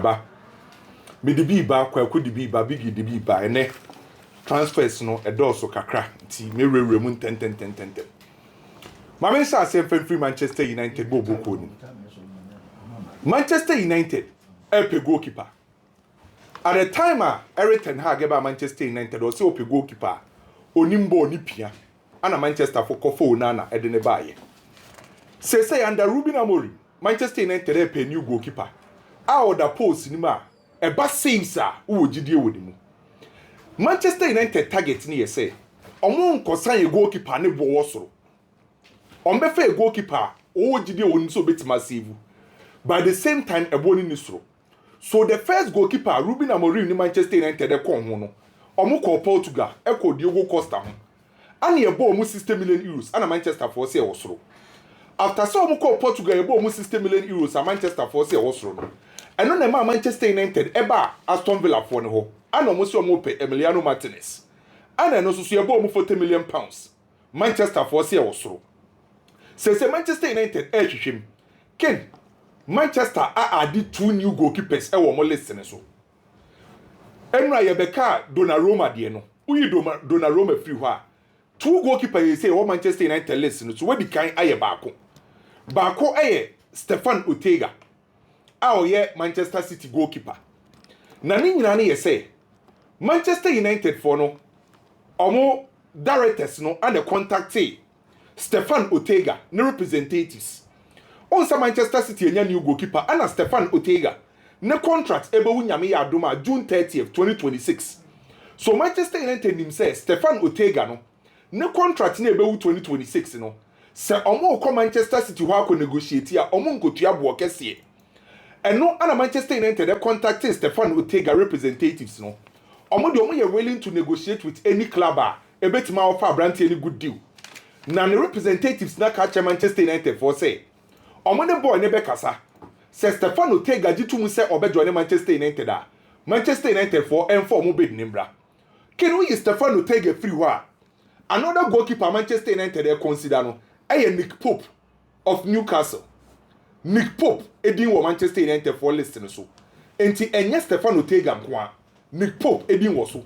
ba me de bi ba kwaku de bi ba big de bi ba ene transfers no edoso kakra ti me rewre mu ten ma me say asem free Manchester United bo boko ni Manchester United pe goalkeeper at the time Everton ha get ba Manchester United o say pe goalkeeper onimbo ni pia ana Manchester for kofo na e de ne baaye say under Ruben Amorim Manchester United pe new goalkeeper a the post ni ma e ba saves wo gidie wodi mu Manchester United target ni say omo nkosan ye goalkeeper ne bo wosoro ombe fe goalkeeper wo gidie woni so betima save by the same time ebo ni soro so the first goalkeeper Ruben Amorim ni Manchester United e kon ho no omo ko Portugal e ko Diego Costa ho ana ye bo omo 60 million euros ana Manchester for say wosoro after so omo ko Portugal ye bo omo 60 million euros a Manchester for say wosoro no eno na ma Manchester United eba Aston Villa for ne ho ana omo so omo pe Emiliano Martinez ana no so ye bo omo 40 million pounds Manchester for say wosoro say Manchester United hwehwem ken Manchester added 2 new goalkeepers e wo mo list ne so enra ye beka Donnarumma de no uyi Donnarumma free ho a 2 goalkeepers say wo Manchester United list no so we di kan aye baako aye Stefan Ortega a ye Manchester City goalkeeper na ni nyina ne ye say Manchester United for no omo directors no and the contact Stefan Ortega ne representatives on sa Manchester City enya new goalkeeper ana Stefan Ortega ne contract ebe wunyame ya adoma June 30th 2026 so Manchester United nim say Stefan Ortega no ne contract na ebe wu 2026 no se omo ko Manchester City ho akọ negotiate ya omo nkotua bo kese eno ana Manchester United de contact Stefan Ortega representatives no omo de omo ye willing to negotiate with any club ebetima offer brand any good deal na the representatives na catch Manchester United for say omo ne boy ne be kasa se Stefan Ortega jitu say obejo ne Manchester United Manchester United for M4 bid nimbra ken we Stefan Ortega free wa another goalkeeper Manchester United they consider no Nick Pope of Newcastle Nick Pope edin wo Manchester United for list no so enti enye Stefan Ortega nko Nick Pope edin wo so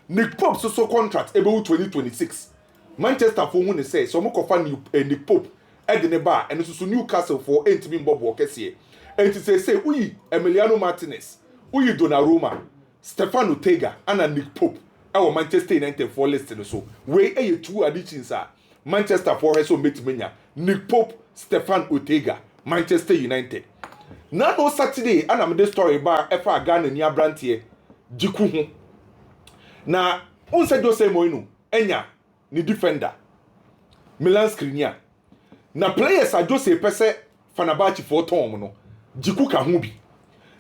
Nick Pope so contract ebe 2026 Manchester for who say so mo kofa Nick Pope edin ba eno so Newcastle for entimi mbobo kese enti say uyi Emiliano Martinez uyi Donnarumma Stefan Ortega and Nick Pope our Manchester United for list no so we 2 additions Manchester for so metimenya Nick Pope Stefan Ortega Manchester United na no Saturday ana me the story ba efa Ghana ni abrantie jiku ho na onse Jose Mourinho enya ni defender Milan Skriniar na players a Jose pese Fenerbahce for tom no jiku ka ho bi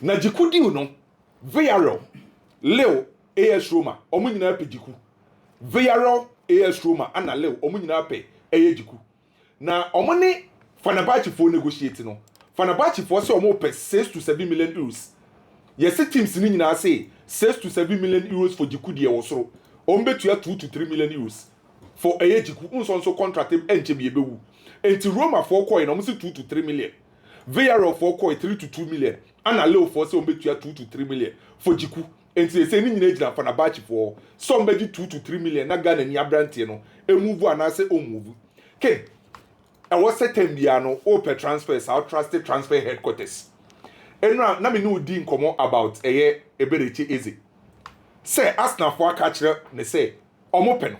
na jiku di no Villarreal Leo AS Roma omo nyina pe jiku Villarreal AS Roma ana Leo omo nyina pe jiku na omo ne Fenerbahce for negotiate no Fenerbahce for say omo pe 6 to 7 million euros yes teams ni nyina say 6 to 7 million euros for jiku de wosoro omo betua 2 to 3 million euros for jiku unso contract enche bi ebewu enti Roma for coin omo say 2 to 3 million Villarreal for coin 3 to 2 million ana Leo for say omo betua 2 to 3 million for jiku enti say ni nyina ejina Fenerbahce for somebody 2 to 3 million na Ghana ni abrantie no move ana say o move okay I was certain bia no open transfers our trusted transfer headquarters enra na me no di nkomo about eberechi eze say Arsenal for akachire ne say omo pe no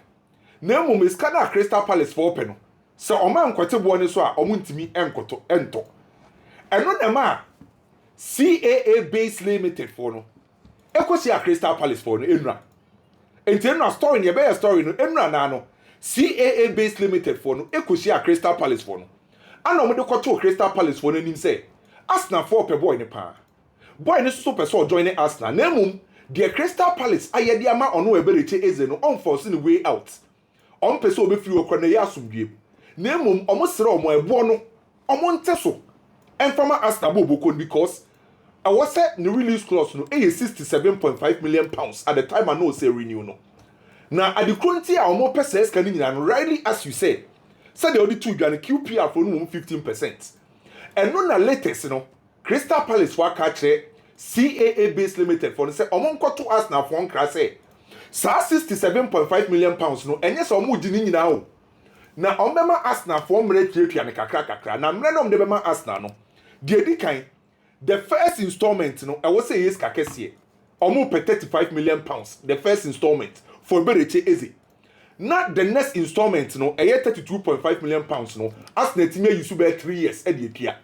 na emu meska na Crystal Palace for pe no say omo ankote bo ne so a omo ntimi enkoto ento eno na ma CAA Base Limited for no ekosi a Crystal Palace for no enra enti enra story ne be story no enra na no CAA Base Limited for no ekosi a Crystal Palace for no ana omo de koto Crystal Palace for no nim say Arsenal for pe boy ne pa boy ne so pe so join Arsenal na mum the Crystal Palace ayede ama ono ebereche eze no on force the way out on pe so obefiri okro na ya asomdue na mum omo sere omo ebo no omo nteso enfama Arsenal boboko because I was set the release clause no 67.5 million pounds at the time I know say renew no now at the current our more percent can and rightly as you said the only two and QPR for 15% and no na latest no Crystal Palace wa catch CAA Base Limited for say omon to us na for nkra say sa 67.5 million pounds no enye so omo gini nyina o na ombema Arsenal for mre tuatua ne kakra na mre no omde bema Arsenal no de edi kan the first installment no e wo say yes kakese omo pe 35 million pounds the first installment for Bereche Eze. Not the next installment no 32.5 million pounds no Arsenal team use be 3 years e de pia.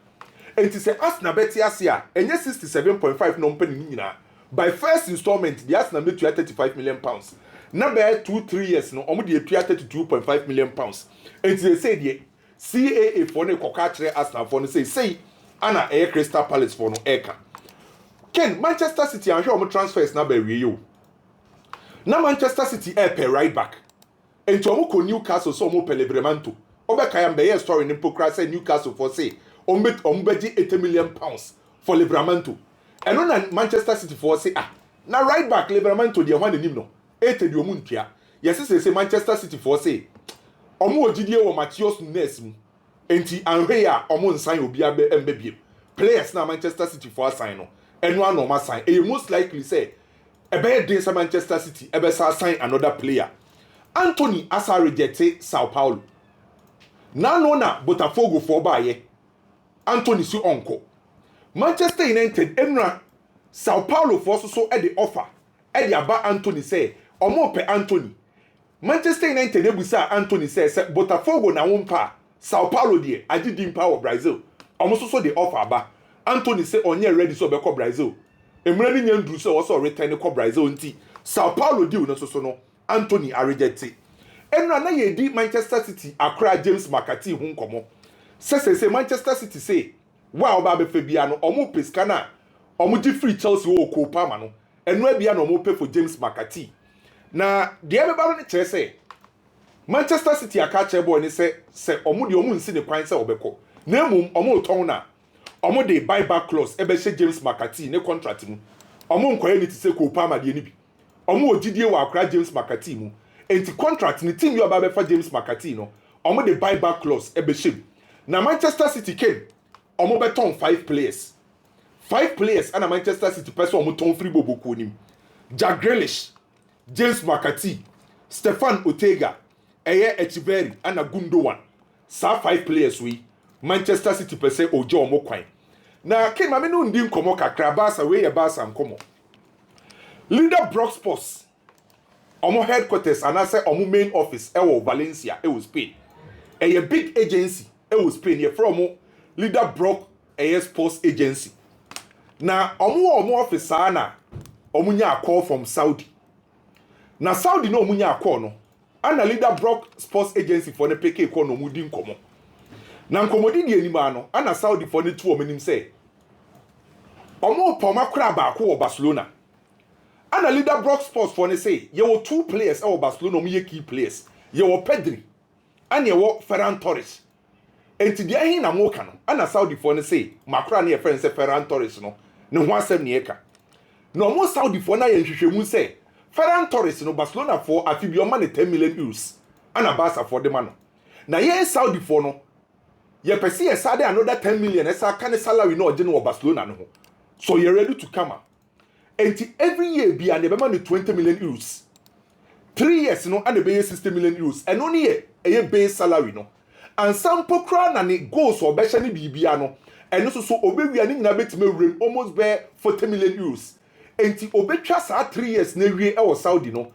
And say Arsenal beti asia enye 67.5 no mpa ni nyina. By first installment the Arsenal make 35 million pounds. Na be 2-3 years no omo de pia 32.5 million pounds. And they say the CAA for ne koka kire Arsenal for no say ana Crystal Palace for no eka. Ken Manchester City and show omo transfers na be wiyo. Na Manchester City pay right back. Enti omo ko Newcastle so omo Pellegrini. Obeka ya mbe story ni pokra say Newcastle for say omo beji 80 million pounds for Livramento. Eno na Manchester City for say na right back Livramento de hwan anim no 80 de omo ntua. Yes say Manchester City for say omo ogidie wo Matheus Nunes mu. Enti anhwe ya omo nsan obi abe mbebiem. Players na Manchester City for assign no. Eno ano ma sign. E most likely say ebe dey sa Manchester City ebe sa sign another player. Anthony asa rejected Sao Paulo. Na no na Botafogo for baye. Anthony si onko. Manchester United enra Sao Paulo for so e the offer. E the aba Anthony say omo pe Anthony. Manchester United ebusa Anthony say Botafogo na wompa Sao Paulo die agidi mpa wo Brazil. Omo so the offer aba. Anthony say onye ready so be ko Brazil. Emre ni nyandru say wo so return ko Brazil nti Sao Paulo deal no so no Anthony are rejected. Enra na ye di Manchester City akra James McCarthy hu nkomo. Say Manchester City say wa oba be fe bia no omo peska na omo di free Chelsea wo ko pa ma no. Enu abia no omo pay for James McCarthy. Na de e be ba no kire say Manchester City aka che boy ni say omo de omo nsi ne kwan say obekọ. Na emum omo ton na omo de buyback clause e be she James McCarthy ne contract mu. Omo nkoye ni ti say ko pa ma de ni bi. Omo ogidie wa akra James McCarthy mu enti contract ni team yo aba be fa James McCarthy no omo de buyback clause e be shem na Manchester City came omo be ton 5 players and Manchester City person omo ton free boboku nim Jack Grealish, James McCarthy, Stefan Ortega, Echeverri and Gundogan. Sa 5 players we Manchester City person ojo omo kwan na ken ma me no ndi nkomo kakra Barca we ye Barca nkomo Leader Brock Sports omo headquarters and I say omo main office e wo Valencia e wo Spain a big agency e wo Spain ye from Leader Brock Sports agency na omo office na omo nya call from Saudi na Saudi no omo nya call no ana Leader Brock Sports agency for ne peke call no mudi nkomo na nkomodi di anima no ana Saudi for ne tu omo nim say omo poma kra ba ko wo Barcelona. And a Leader Brock Sports for ne say, you were 2 players or Barcelona ye key players. You were Pedri and you were Ferran Torres. And to the end na mokano. And a Saudi for ne say, Macron your friend say Ferran Torres no. No one sem nieka. No more Saudi for na ye say Ferran Torres no Barcelona for a fibio money 10 million euros. And a Barca for the man. Na ye Saudi for no. Ye pesi ye sade another 10 million esa can salary no general Barcelona no. So you're ready to come up. And every year be and the 20 million euros. 3 years no and the be 60 million euros. And only a base salary no. And some pokra na ne goals or besha ni bibia no. And also so obe we ani na betime rem almost bear 40 million euros. And obe twa sa 3 years na wie e wo Saudi no.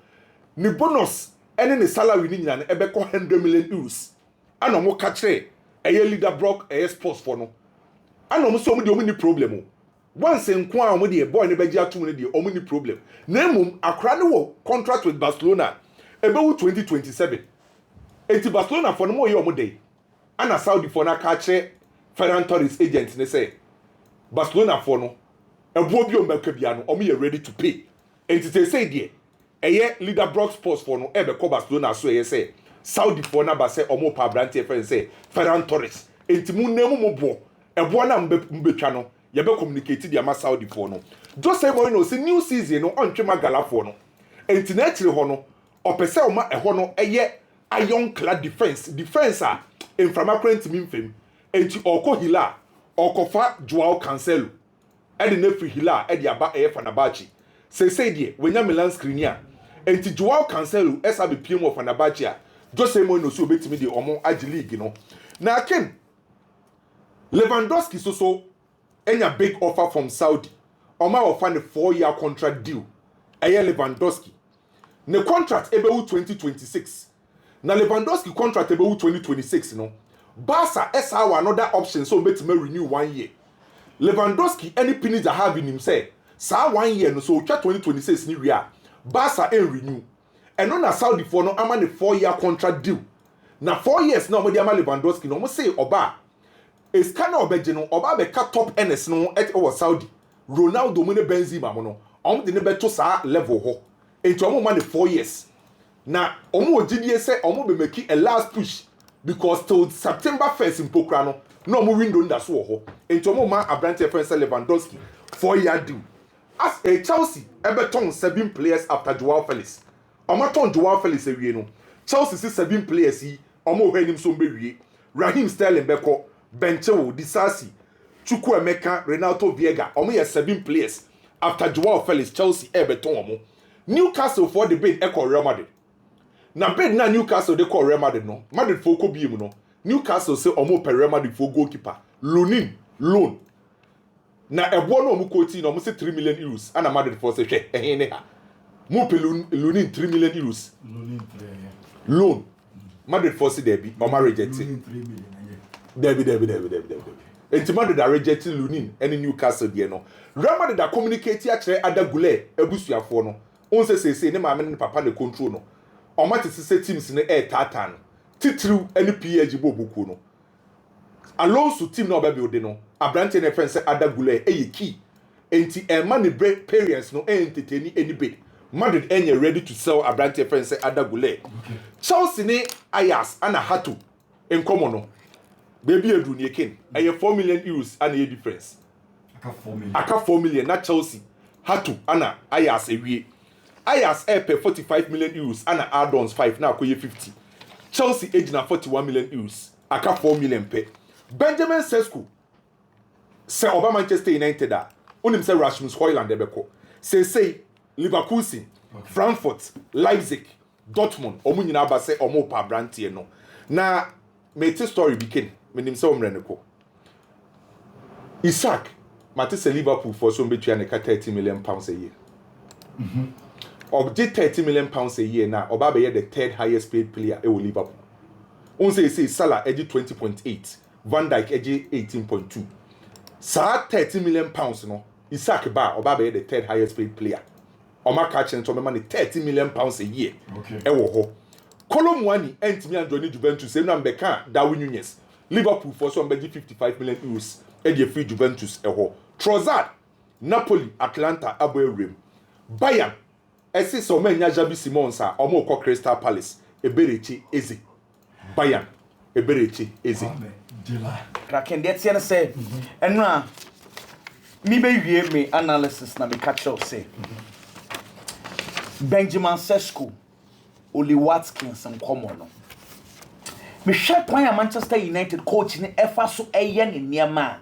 Ni bonus ene ne salary ni nyina ebe ko 100 million euros. Ana mo ka kire Leader Brock Sports for no. Ana mo so mo de o ni problem o. Once in Kwan with the boy never got to the only problem. Name Accra no contract with Barcelona about 2027. Enti Barcelona for no more year day. And a Saudi for na catch Ferran Torres agent ne say Barcelona for no a bobio Melcabiano or me ready to pay. Enti they say dear Leader Brock Sports for no ever call Barcelona so ye say Saudi for na ba say omo pa branch friend say Ferran Torres. Enti mu nemu mo bo e bo na mbetwa no you be communicated the Saudi for no. Just say more no see new season no on twema gala for no. Enti na chire ho no opese o ma e ho no ironclad defense a inframa current mimfem. Enti oko Hila okofa Joao Cancelo ɛde na free hila ɛde aba ɛyɛ Fenerbahce say die wenya Milan screenia enti Joao Cancelo esa be PM of Fenerbahce a Jose Mourinho so obetimi de omo agi league no na ken Lewandowski so enya big offer from Saudi Oma offer the 4-year contract deal ɛyɛ Lewandowski ne contract ebewu 2026 na Lewandowski contract ebewu 2026 no Barca esa another option so obetimi renew 1 year Lewandowski any pennies that have in him say sa 1 year no so 2026 ni ria Barca renew and on a Saudi for no ama the 4-year contract deal na 4 years na omodi ama Lewandowski no mo say oba is kana obeje no oba be ka top NS no et o Saudi Ronaldo mo ne Benzema mo no de ne beto sa level ho enti omo ma the 4 years na omo ogidie say omo be make a last push because till September 1st in Pokra no omo window nda so ho enti omo ma Abrante friend Lewandowski 4-year deal as a Chelsea ebeton 7 players after Joao Felix omaton Joao Felix ewie no Chelsea see 7 players yi omo hwanim so mbewie Raheem Sterling beko Benchewo Disasi Chukwuemeka Renato Viega omo ye 7 players after Joao Felix Chelsea ebeton omo Newcastle for the bid echo Real Madrid na bid na Newcastle de call Real Madrid no Madrid for ko biem no Newcastle say omo per Real Madrid for goalkeeper loan na ebo no omo quote no omo say 3 million euros ana Madrid for say hwe ehin ne ha mo pe loan 3 million euros loan Madrid for say there be omo reject 3 million Debbie. Enti Madrid da reject loan any Newcastle there no Real Madrid da communicate ya kire Adagule ebusuafo no on say ne maame ne papa ne control no omo te say teams ne tatan titru any PSG bobuku no Alonso team no be build no Abrante ne friend say Adagule key enti man ne parents no entertain any bid Madrid enye ready to sell Abrante friend say Adagule Chelsea ne Ajax ana Hato en common no baby edu ne ken 4 million euros ana ye difference aka 4 million na Chelsea Hato ana Ajax ewie Ajax pay 45 million euros ana add-ons 5 na akoye 50 Chelsea age na 41 million euros aka 4 million pay Benjamin Sesko say oba Manchester United a onim say Rasmus Højlund ebeko say Liverpool Frankfurt Leipzig Dortmund omo nyina ba say omo pa brantie no na mate story begin menim say omre ne ko Isaac mate say Liverpool for so betua ne ka 30 million pounds a year of 30 million pounds a year na oba be the third highest paid player e Liverpool on say Salah edge 20.8 Van Dijk edge 18.2 sa 30 million pounds no Isaac ba oba be the third highest paid player Oma catch and to me 30 million pounds a year e wo ho Kolomwani entimi and join Juventus say na mbeka Darwin Nunez Liverpool for so mbegi 55 million euros e dey free Juventus e ho Trossard Napoli Atlanta aboerem Bayern ese so manya Javi Simons a omo ko Crystal Palace eberechi ezi Bayern eberechi ezi Kraken dey tell say enra mi be wie me analysis na me catch up say Benjamin Sesko Oli Watkins and common no me share point Manchester United coach ni efa so eye ne niam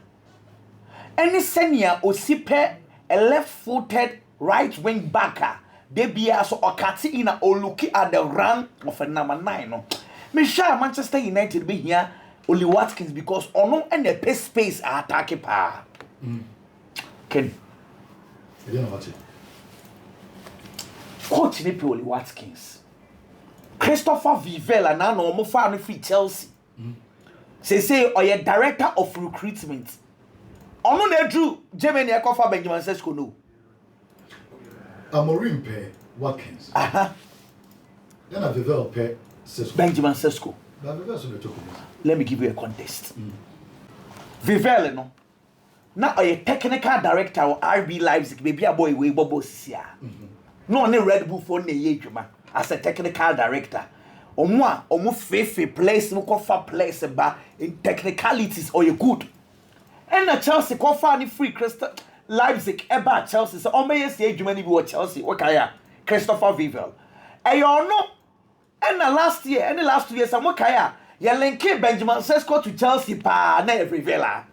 any senior osipe a left-footed right wing backer they be so okati in a looking at the rank of a number 9 no me share Manchester United be here Oli Watkins because ono and the space attack pa Ken you know what coach ni Oli Watkins Christopher Vivella na no mo fa no free Chelsea say oye director of recruitment ono na drew Germany e kofa Benjamin Sesko no Amorim pay Watkins then a Vivella pay Sesko Benjamin Sesko let me give you a context Vivella no na oye technical director of RB Leipzig baby a boy we bobo sisia no ne Red Bull for ne ye dwuma as a technical director omo fefe place mo kofa place ba in technicalities or you good and na Chelsea kofa ni free Crystal Leipzig eba Chelsea so omo yes ye dwuma ni bi wo Chelsea wakaya Christopher Vivell ayo no and last year and the last 2 years amokaya ya linke Benjamin Sesko to Chelsea pa na every vela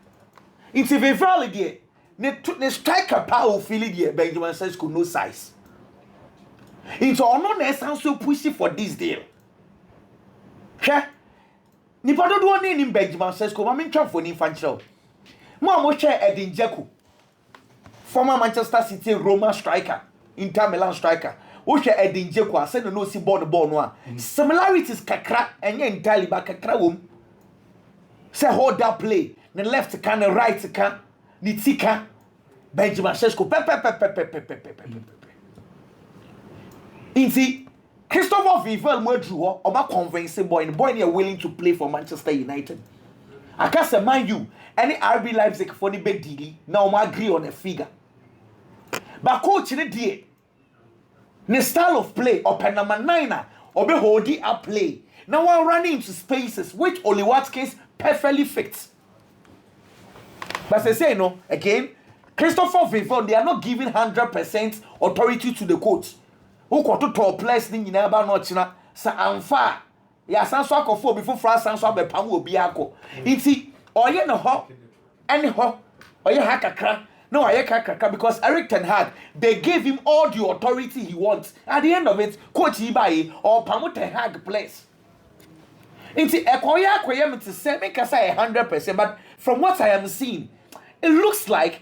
it's Vivell there ne striker power feel the Benjamin Sesko no size. Into ono na esan so pushy for this deal. Hwɛ nipa do do ne Benjamin Sesko ma mentwa for ni fanchel. Mo hwɛ Edin Dzeko, former Manchester City Roma striker, Inter Milan striker. Wo hwɛ Edin Dzeko ase no si ball no a similarities kakra enye entirely ba kakra wom. Say hold that play, the left can, the right can, the tika Benjamin Sesko Inti Christopher Vivel mo drew oba convincing boy near willing to play for Manchester United. I can't say mind you any RB Leipzig for the big deal now I agree on a figure. But coach in the the style of play open number 9 or be holding up play. Now I'm running into spaces which Oli Watkins perfectly fits. But they say no again. Christopher Vivel, they are not giving 100% authority to the coach. Who got to top place in Yinaba Nochina, Sa Anfa. Ya Sanso Akofo before France Sanso Bepam will be Ako. Inti, or ye no hop, any hop, or ye hakakra. No, I hakakra because Eric Ten Hag, they gave him all the authority he wants. At the end of it, Coach Ibai or Pamu Ten Hag plays. Inti, Ekoya Koyam to say, make us say 100%, but from what I am seeing, it looks like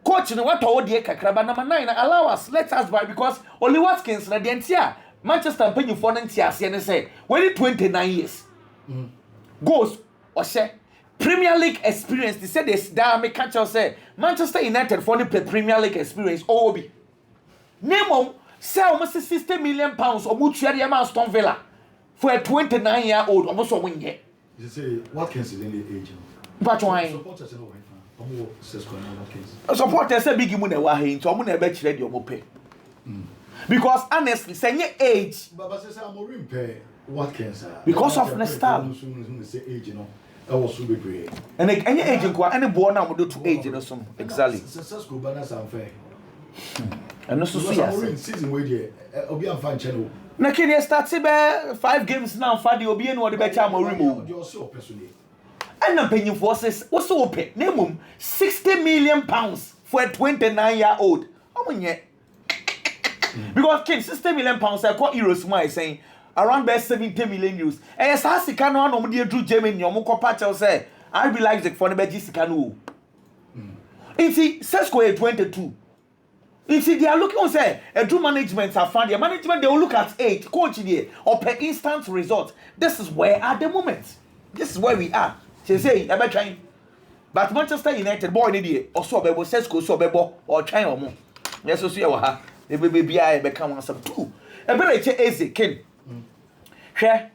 coach no what all the kakraba number 9 allow us let us buy because only Watkins na the entire Manchester penny for ntia se ne say when 29 years goals or say Premier League experience they said this da me catch us say Manchester United for the Premier League experience obi name say almost 60 million pounds or much area man Aston Villa for a 29-year-old almost so win here you say Watkins is in the age but why supporters no supporters say big money wa here so mo na be kire de omo pay because honestly say your age but say Amorim pay Watkins because of the style say age you know I was so big and any age nko any boy na mo do to age no so exactly Sesko balance unfair and no so Amorim season wey there obi am fan channel na kid start be 5 games now for the obi no dey be cha Amorim you also personally and I'm paying for says what's so open name 60 million pounds for a 29-year-old because kid 60 million pounds I call euros my saying around best 70 million euros and yes I see can one of drew Germany your patch say I be Leipzig for the Belgian it's Sesko 22 it's they are looking on say a true management are found their management they will look at 8 coach there or per instant result this is where at the moment this is where we are. She say, I be trying. But Manchester United boy need it. Also, be Sesko so be or trying or more. Yes, so see ha. The baby I become some two. E be reach easy kin. Hwɛ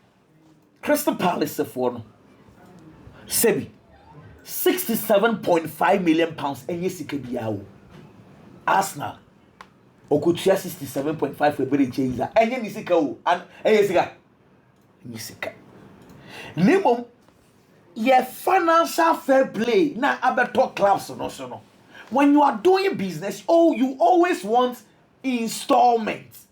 Crystal Palace for no. Sebi 67.5 million pounds enye sika bia o. Arsenal okutua 67.5 for be reach easy. Enye ni sika o. And enye sika. Enye sika. Limom your financial fair play na abeto clubs no. When you are doing business, you always want installments.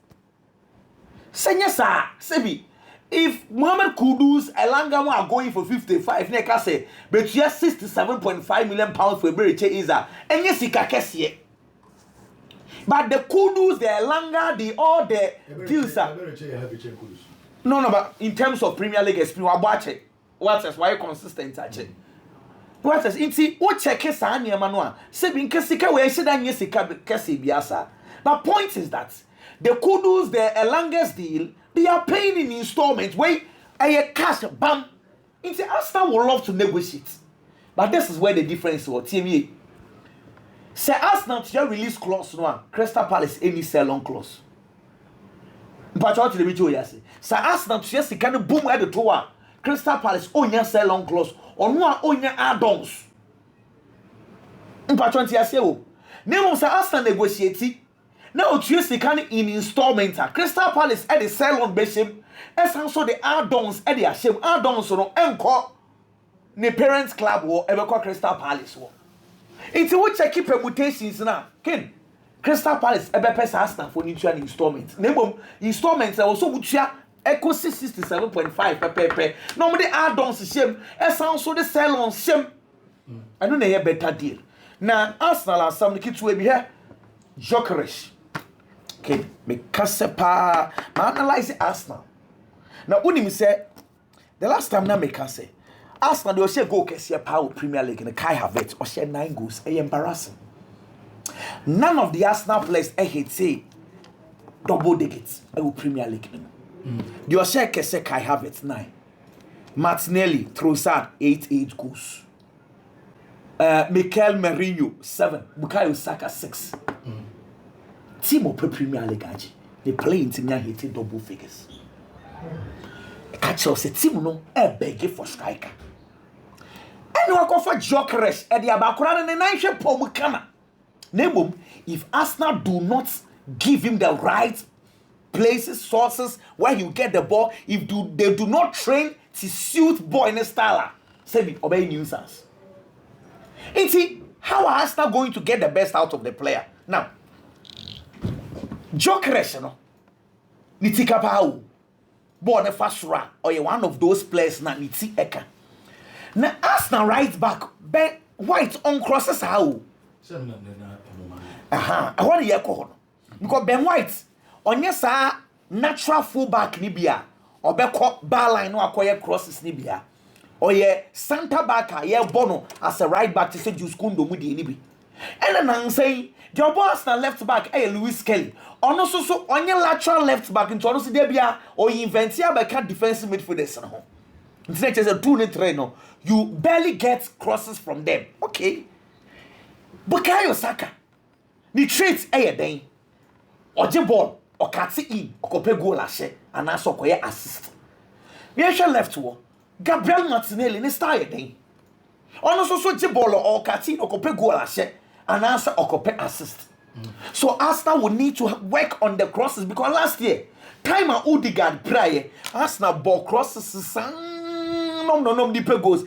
Senya sa, sebi, if Mohamed Kudus Elanga are going for 55, ne ka say, but you have 67.5 million pounds for Beriche Iza, and yes, he but the Kudus, the Elanga, all the deals are. No, but in terms of Premier League experience, watch it. What is why consistent actually? What is it? What check is an Yamanoa? Sebin Kessika, where should I yes, Cassie Biasa? The point is that the Kudus, the Elanga's deal, they are paying in installments. Wait, I cash bam. It's Arsenal would love to negotiate, but this is where the difference was. TME. Say Arsenal to release clause no Crystal Palace any sell on clause. But what the video yasi? Say Arsenal to just kind of boom at the tower. Crystal Palace onya sell on clause or no onya add-ons. Mpatron ti ase o. Nemo say Arsenal negotiate. Now Tuesday can in installment. Crystal Palace at the sell on beshim. As also the add-ons at the ashim add-ons no enko ne parents club or ever call Crystal Palace wo. It's what check permutations now. Ken Crystal Palace ebe pesa Arsenal for neutral installment. Nemo installments also wutia echo 67.5 pepe. Normally add-ons shame. As also the sell on shame. I don't know a better deal. na Arsenal asam ne kitwe bi he Jokeres. Okay, me kasepa ma analyze Arsenal. Na unim say the last time na me can say Arsenal they share goal kese pa Premier League in Kai Havertz or share 9 goals. Embarrassing. None of the Arsenal players hate say double digits Premier League. The share kese Kai Havertz 9. Martinelli Trossard 8 goals. Mikel Merino 7. Bukayo Saka 6. Team of Premier League they play in team hitting double figures. Catch us a team no beg for striker. Anyone go for Jokeres at the Abakura and the nine Pomukana. Name if Arsenal do not give him the right places, sources where you get the ball, if they do not train to suit boy in a style, say me obey nuisance. And see, how are Arsenal going to get the best out of the player? Now, Jokeres, no, Nitika Pau, born a fast run, or one of those players, na Niti Eka. Now, Arsenal right back, Ben White on crosses how? I want to hear because Ben White on yes, natural fullback Nibia, or back bar line no acquire crosses Nibia, or ye Santa Baca, ye Bono as a right back to say Juskundo Mudi Nibi. And then I'm saying, your boss na left back, Lewis Kelly. On also so on your lateral left back in Toronto Debia, or you invent here by defensive midfielders. It's not just a 2-3. You barely get crosses from them. Okay. Bukayo Saka. The traits then. Or the ball, or catch it in, or copy goal and also acquire assist. We actually left to Gabriel Martinelli in a style then. On also so the ball or catch it, or copy goal and answer or copy assist. So Arsenal will need to work on the crosses because last year, time and Odegaard prior, Arsenal ball crosses no deeper goals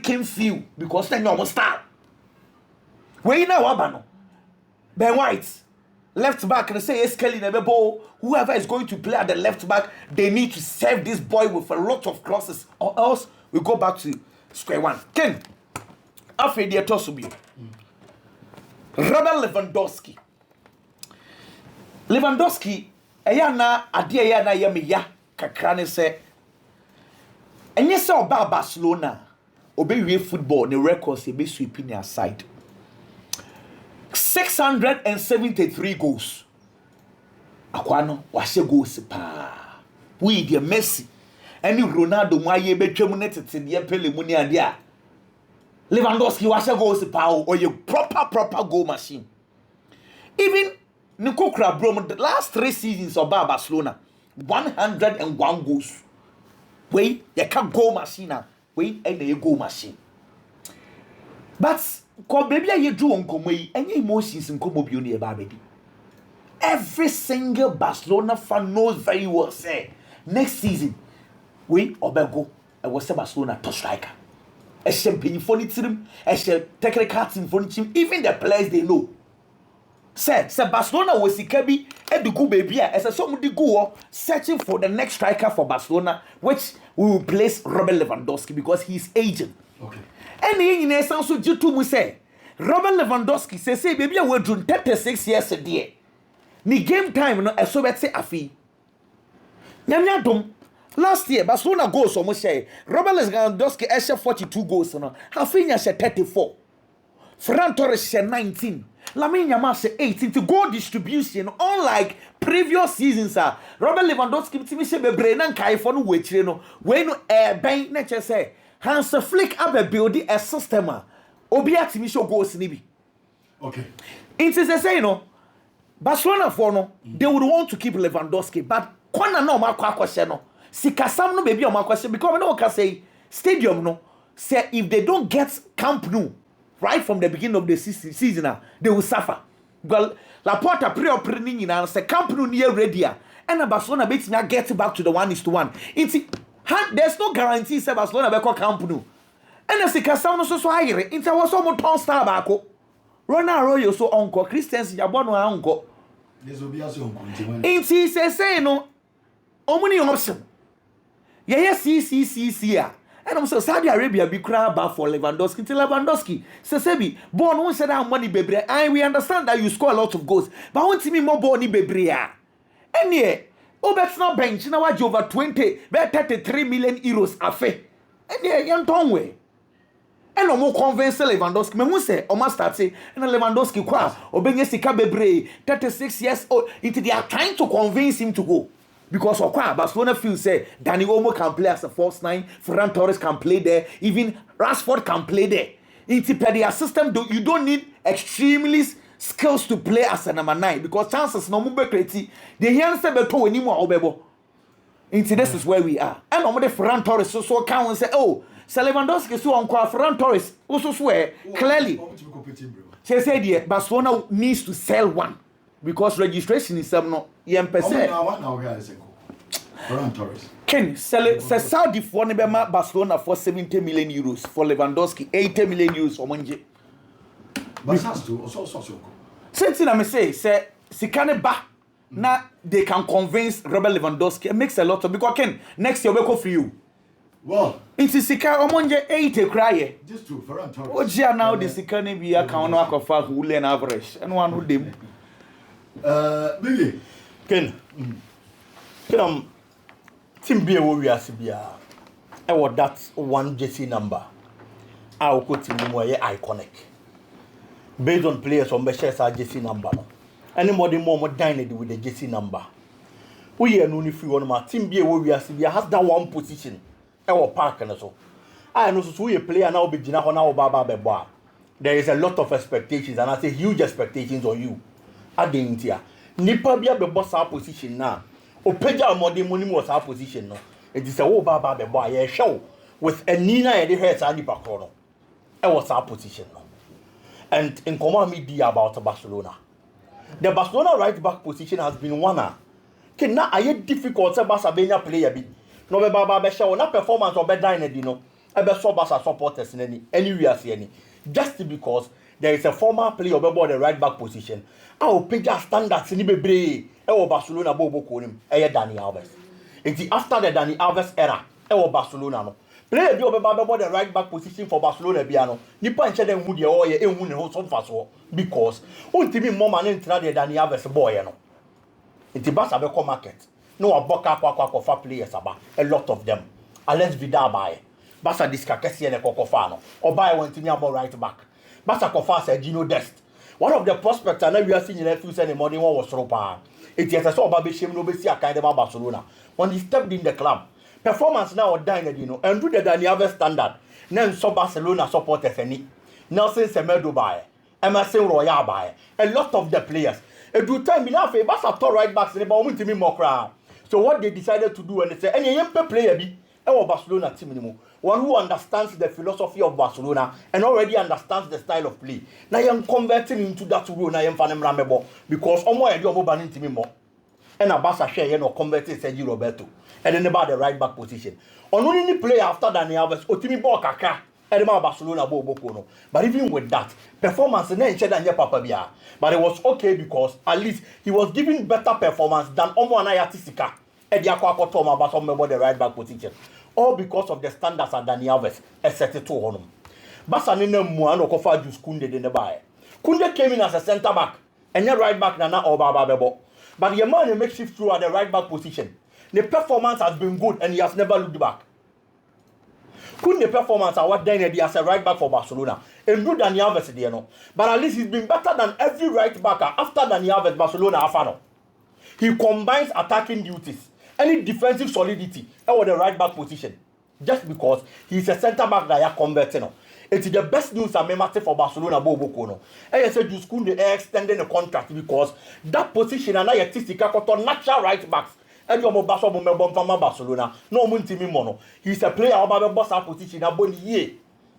came few because they almost start. Where you know Abano? Ben White, left back, and say Kelly never ball. Whoever is going to play at the left back, they need to serve this boy with a lot of crosses, or else we go back to square one. Ken, after the Tosubi. Robert Lewandowski ayana adia ya na yemi ya kakra ne se enye se oba Barcelona obewie football ne records e be sweeping aside 673 goals akwano wahye goals pa we the Messi any Ronaldo mu aye betwam ne tete de pele mu ne ade a Lewandowski wahye goals pa o ye proper goal machine. Even Nikokra Brom the last 3 seasons of Barcelona 101 goals. Wait, you can't goal machine. Wait, and you goal machine. But ko baby you do on komwe any emotions in komo bi oni e ba baby. Every single Barcelona fan knows very well say next season we obego e was Barcelona to striker. A champagne for team, a technical team for team, even the players they know. Say Barcelona was Ikabi and the good baby as a somebody go searching for the next striker for Barcelona, which we will place Robert Lewandowski because he's agent. Okay. And in essence, so you to say Robert Lewandowski say baby we're doing 36 years a day. Ni game time no so bet say afi. Nyanya dom. Last year, Barcelona goals almost say Robert Lewandowski has 42 goals. Rafinha has 34. Ferran Torres has 19. Lamine Yamal has 18. To goal distribution, unlike previous seasons, Robert Lewandowski has been brain kai for no way. When ben nature say Hans Flick up building a system. Obia Timisho goals nibi. Okay. It is a say no. Barcelona for no, they would want to keep Lewandowski, but Kwana no makwa question no. Sikasam no baby on my question because no can say stadium no say if they don't get Camp Nou right from the beginning of the season they will suffer. Well, Laporta pre-opening and say Camp Nou near ready and Barcelona makes me get back to the 1:1. There's no guarantee say Barcelona be Camp Nou. And the Sikasam no so higher. It was almost ton star bako. Ronaldo so uncle Christians Yabono uncle. This will be also uncle. It say no. Omuni option. Yeah, CCCC. And I'm saying Saudi Arabia be cry back for Lewandowski. Till Lewandowski say born who said that money bebre. And we understand that you score a lot of goals, but I want to me more born bebre. And yeah, that's not bench now. Over 33 million euros afe. And yeah, young Tonwe. And no more convince Lewandowski. Me who say almost start say and Lewandowski kwa obenye sika bebre 36 years old. They are trying to convince him to go. Because of quoi Barcelona feels say Dani Olmo can play as a false nine, Ferran Torres can play there, even Rashford can play there. In their system, you don't need extremely skills to play as a number 9 because chances no more creative. The here say beto anymore obebo. This is where we are. And on the Ferran Torres so can we say Lewandowski so on Ferran Torres also swear clearly. Say Barcelona needs to sell one. Because registration is no Ferran Torres. Ken sell Saudi for Barcelona for 70 million euros for Lewandowski, 80 million euros for Monje. Since I say Sikane ba na they can convince Robert Lewandowski. It makes a lot of because Ken next year we go for you. Well, it's Sika Omonje 80 cry. Just to Ferran Torres. Ojia now the Sikane be account no akofa who learn average and one who dem. Billy. Ken. Team B we are Sibia. I want that one jersey number. I will put team more iconic. Based on players on the shares jersey number. Anybody more dined with the jersey number. We are no free one my team B we are Sibia has that one position. Our park and so. I know so we a player now be Gina now Baba Beba. There is a lot of expectations and I say huge expectations on you. Adentia. Nipa bia be boss our position now. Opeja amode money was our position no. It is a wo baba be boy ye show with a Nina and the heads and nipa krono. It was our position no. And in common media about Barcelona. The Barcelona right back position has been one. Can na aye difficult say Barca be player bi. No be baba be show na performance or be dine di no. E be so Barca supporters in anywhere see any. Just because there is a former player about the right back position. Our page standards ni bebre. Barcelona bobo konim. Dani Alves. After the Dani Alves era, Barcelona no. Player bi about the right back position for Barcelona biano. Nipa nche dem hu de oye ehun ne ho so faso because ontimi mama na ntra de Dani Alves boy no. Barca be come market. No aboka kwa for players aba. A lot of them. Alex Vidal buy. Barca diskakesi ne kokofa no. Oba want me about right back. Barca kofa Sergio Dest. One of the prospects and we are seeing in the future in morning one was Ropa. It is a sort of shame no be see a kind of Barcelona. When he stepped in the club, performance now dined and do the Dani Alves standard. Then so Barcelona supporters any. Nelson Semedo buy. Emerson Royal buy. A lot of the players. A do time enough a Barca top right backs in the moment to me more crowd. So what they decided to do and they say any young player be our Barcelona team anymore. One who understands the philosophy of Barcelona and already understands the style of play. Now I'm converting into that role. Now I'm fanning Ramebo because almost I do banning to me more. And a Barca share no converting Sergio Roberto. And then about the right back position. On only player after Dani Alves, Otimi Bokaka, and about Barcelona Bobo. But even with that, performance and than your Papa Bia. But it was okay because at least he was giving better performance than Omo Anayatisika. And Yakwa Toma about the right back position. All because of the standards of Dani Alves, etc. to honum. Barca nene muano kofa jus Kunde de nebae. Kunde came in as a centre back, and your right back nana or Baba Bebo. But your man makes shift through at the right back position. The performance has been good, and he has never looked back. Kunde performance are what then as a right back for Barcelona. And good Dani Alves there no. But at least he's been better than every right backer after Dani Alves Barcelona afano. He combines attacking duties. Any defensive solidity or the right back position just because he's a centre back that are converting. It's the best news I remember for Barcelona Bobo Kono. I said you school the extending the contract because that position and I got natural right backs. And your Barcelona no muntimi mono. He's a player about the boss position about year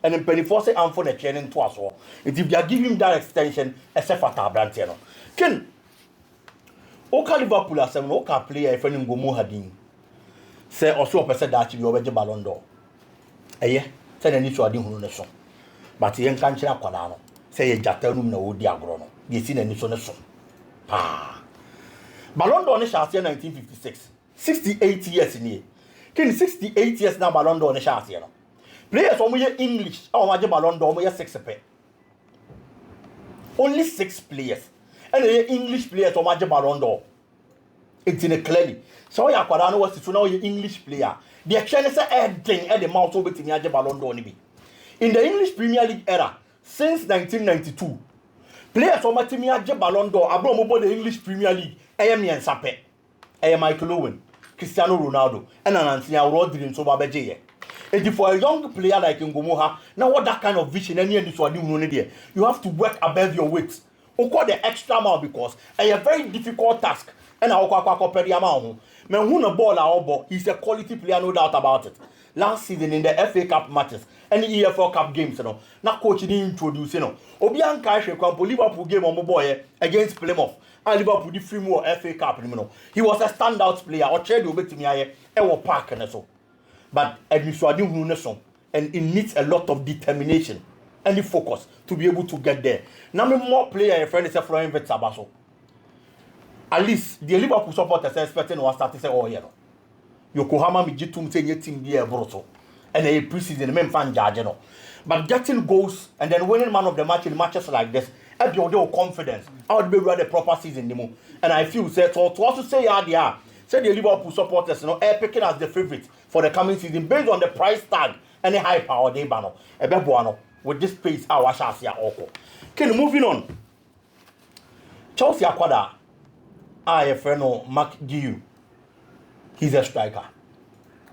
and then penny force and for the training twice. If you are giving him that extension, except for Tabrantino. Ken Oka Liverpool as an Oka player if any go Mohadin. Say also person that you already Ballon d'Or. Say any to adin who so. But he can't change Quadano. Say a Jatanum no diagrono. You seen any so. Pa Ballon d'Or Nation 1956. 68 years in here. Can 68 years now Ballon d'Or Nation. Players omo English, omo je Ballon d'Or, omo 6 pe. Only 6 players. And English players omo je Ballon d'Or. It's in a clearly. So ya kwada no was to now English player. The action is thing at the mouth over to aje Ballon d'Or ni bi. In the English Premier League era since 1992, players omo timi aje Ballon d'Or abro mo the English Premier League miensa pe. Michael Owen, Cristiano Ronaldo, and Anthony Rodri so babeje. And for a young player like Ngomoha, now what that kind of vision any this one you have to work above your weight. Or call the extra mile because a very difficult task. And I'll call Periamao. Men who a ball our ball, he's a quality player, no doubt about it. Last season in the FA Cup matches and the EFL Cup games, you know, now coach didn't introduce, you know. Obian Kaishe Kwampo Liverpool game on boy against Plymouth. And Liverpool the free more FA Cup, you know. He was a standout player. Or trade you to me Ewo Park and so. But and it needs a lot of determination and the focus to be able to get there. Now more player a friend is a Florian Vetsabaso. At least the Liverpool supporters are expecting was start to say, oh, yeah. Yokohama Mijitum saying your team be a broto. And a preseason men fan judge, you know. But getting goals and then winning man of the match in matches like this, help your confidence. I would be rather proper season, you know. And I feel so to also say, yeah, they are. Say the Liverpool supporters, you know, are picking as the favorite for the coming season based on the price tag and the high power they banner. With this pace, our shall see oko. Okay, moving on. Chelsea Aquada. I friend of Mark Giu. He's a striker.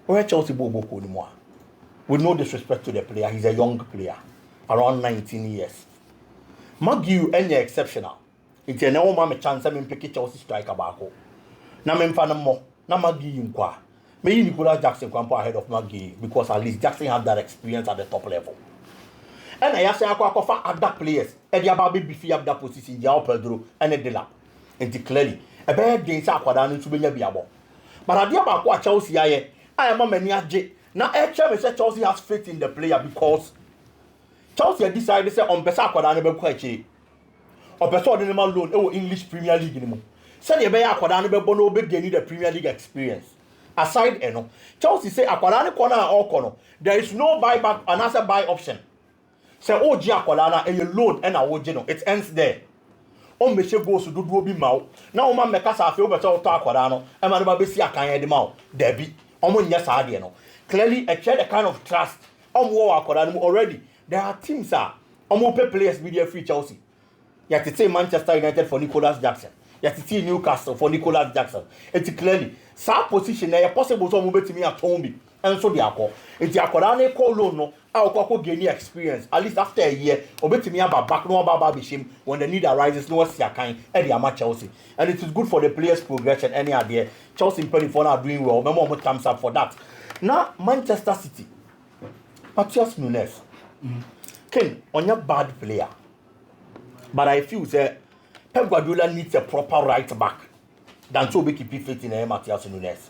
Where Chelsea Bobo anymore? With no disrespect to the player, he's a young player, around 19 years. Mark Giu any exceptional. It's a no man chance I mean pick Chelsea striker back. Na me mfa mo na Mark Giu nkwa. May Nicolas Jackson come ahead of Mark Giu because at least Jackson have that experience at the top level. And I say akwa other players. E dia ba be beefy up that position, João Pedro and Edela. And clearly a bad game sa akwada no to benya biabo. But adia ba kwa Chelsea aye, I am many aje. Na say Chelsea has faith in the player because Chelsea decided say on pesa akwada no be kwa eche. On pesa ordinary loan e English Premier League ni mo. Say the be akwada no be bo no be gain the Premier League experience. Aside eno, Chelsea say akwada no corner or corner. There is no buyback another buy option. Say oji akwada na e loan and oji no. It ends there. On me goes to do be mau. Now man make us after over to akwada no. E man ba be si akan e de mau. Debi. Omo nya sa ade no. Clearly a share the kind of trust. Wo akwada no already. There are teams omo pay players be there free Chelsea. You have to say Manchester United for Nicolas Jackson. You have to see Newcastle for Nicolas Jackson. It's clearly sa position there possible so mo betimi atombi. And so they are called. It's the akwada call loan no. I'll gain experience at least after a year. Obetimi aba back no aba bishim when the need arises. No what's your kind. Eddie ama Chelsea, and it is good for the players' progression. Any idea? Chelsea in 24 are doing well. Remember what thumbs up for that. Now Manchester City, Matthias Nunes, Ken on your bad player, but I feel that Pep Guardiola needs a proper right back than to be keep fit in Matthias Nunes.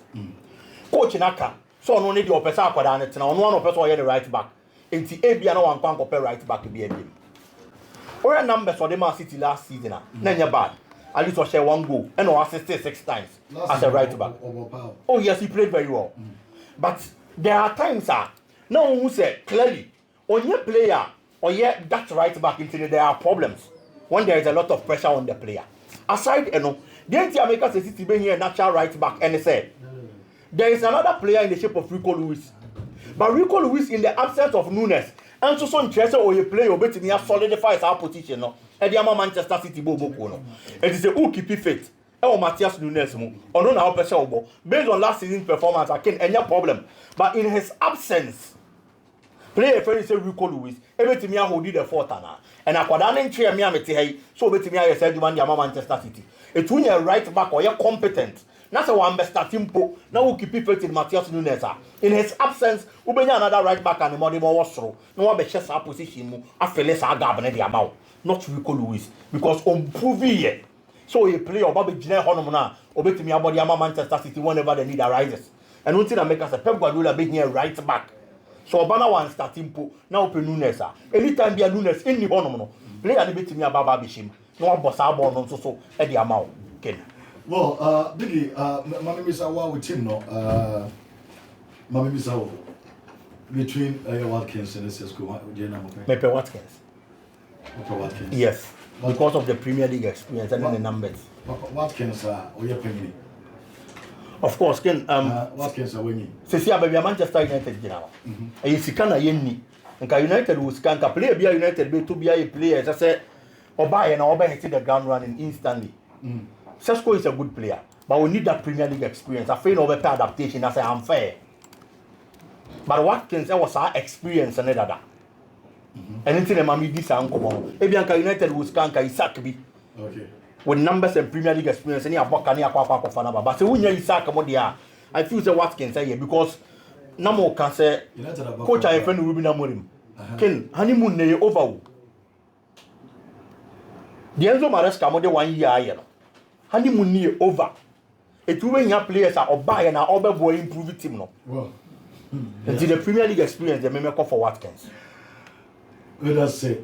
Coach Naka, so no need your person for that. Now one of us will the right back. Enti ebia na wan kwan compare right back be ebia. Our numbers for the Man City last season na nya bad. At least share one goal and assisted 6 times as a right back. Oh yes, he played very well. But there are times no one who say clearly on your player or yeah that right back into there are problems when there is a lot of pressure on the player. Aside the America City being here natural right back and say there is another player in the shape of Rico Lewis. But Rico Lewis in the absence of Nunes and so some chance or you play or bet me solidify our position no. And the Manchester City bobo no. It is a who keep it fit. Matthias Nunes mo. Or no how pressure based on last season's performance I can't any problem. But in his absence, play a friend say Rico Lewis. Everything me hold the fourth and akwada na ntwe me amete hay so bet me aye say the Manchester City. It when you right back or you competent. That's a one best tempo. Now we keep it in Matthias Nunes. In his absence, we bring another right back and the money more through. No one be chess our position. I feel less agab the amount. Not Rico Lewis because on proving so he play or Bobby Jenner Honomuna or bet me about the Manchester City whenever the need arises. And one thing that make us a Pep Guardiola being here right back. So Obana one start tempo. Now open Nunes. Anytime be a Nunes in the Honomono. Play and bet me about Babishim. No one boss our ball on so at the amount. Ken. Well, Biggie, Mami Misa wa with him no. Mami Misa wo. Between Watkins and Sesko, what do you know? Maybe Watkins. Okay, Watkins. Yes, because of the Premier League experience and then the numbers. Watkins are penny. Of course, Ken. Watkins are winning. Sisi ababi Manchester United gina. E sika na yenni. Nka United wo sika nka player bia United be to bia a player say oba ye na oba hit the ground running instantly. Sesko is a good player, but we need that Premier League experience. I feel over adaptation as I am fair. But Watkins was our experience and that. Anything the mami this and come on. Ebianka United wo sika nka Isaac bi. Okay. With numbers and Premier League experience, any aboka ni akwa for fanaba. But when you Isaac mo dia, I feel say Watkins say because Namo can say coach I friend Ruben Amorim. Ken honeymoon ne over. The Enzo Maresca mo de 1 year aye no. Honeymoon ne over. It will when your players are oba and are over boy improve team no. Well. Until the Premier League experience they may call for Watkins. Let us say